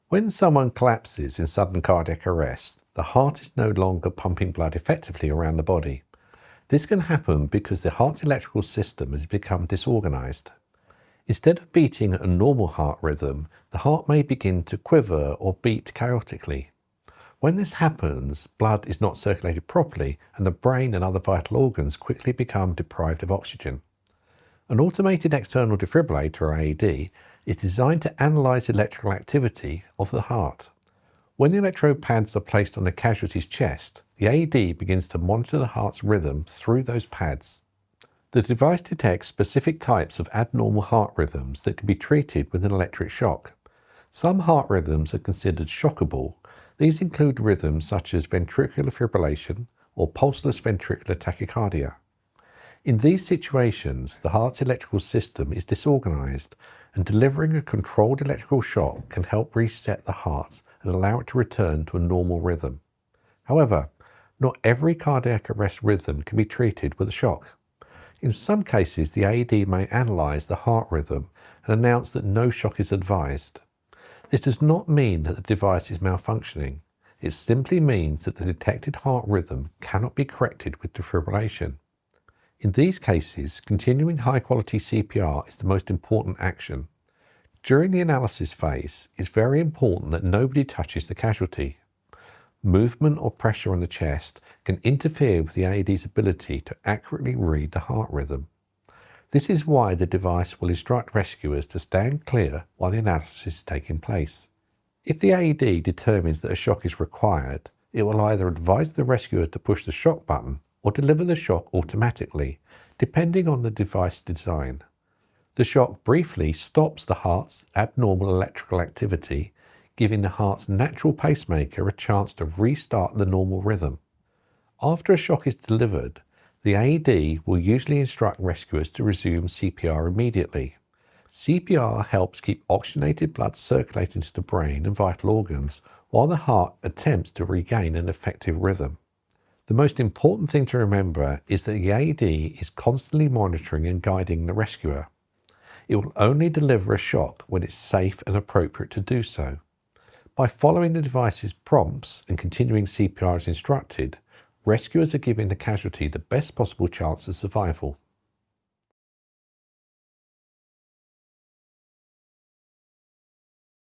When someone collapses in sudden cardiac arrest, the heart is no longer pumping blood effectively around the body. This can happen because the heart's electrical system has become disorganized. Instead of beating at a normal heart rhythm, the heart may begin to quiver or beat chaotically. When this happens, blood is not circulated properly and the brain and other vital organs quickly become deprived of oxygen. An automated external defibrillator, or AED, is designed to analyse electrical activity of the heart. When the electrode pads are placed on the casualty's chest, the AED begins to monitor the heart's rhythm through those pads. The device detects specific types of abnormal heart rhythms that can be treated with an electric shock. Some heart rhythms are considered shockable. These include rhythms such as ventricular fibrillation or pulseless ventricular tachycardia. In these situations, the heart's electrical system is disorganized, and delivering a controlled electrical shock can help reset the heart and allow it to return to a normal rhythm. However, not every cardiac arrest rhythm can be treated with a shock. In some cases, the AED may analyze the heart rhythm and announce that no shock is advised. This does not mean that the device is malfunctioning. It simply means that the detected heart rhythm cannot be corrected with defibrillation. In these cases, continuing high-quality CPR is the most important action. During the analysis phase, it's very important that nobody touches the casualty. Movement or pressure on the chest can interfere with the AED's ability to accurately read the heart rhythm. This is why the device will instruct rescuers to stand clear while the analysis is taking place. If the AED determines that a shock is required, it will either advise the rescuer to push the shock button or deliver the shock automatically, depending on the device design. The shock briefly stops the heart's abnormal electrical activity, giving the heart's natural pacemaker a chance to restart the normal rhythm. After a shock is delivered, the AED will usually instruct rescuers to resume CPR immediately. CPR helps keep oxygenated blood circulating to the brain and vital organs while the heart attempts to regain an effective rhythm. The most important thing to remember is that the AED is constantly monitoring and guiding the rescuer. It will only deliver a shock when it's safe and appropriate to do so. By following the device's prompts and continuing CPR as instructed, rescuers are giving the casualty the best possible chance of survival.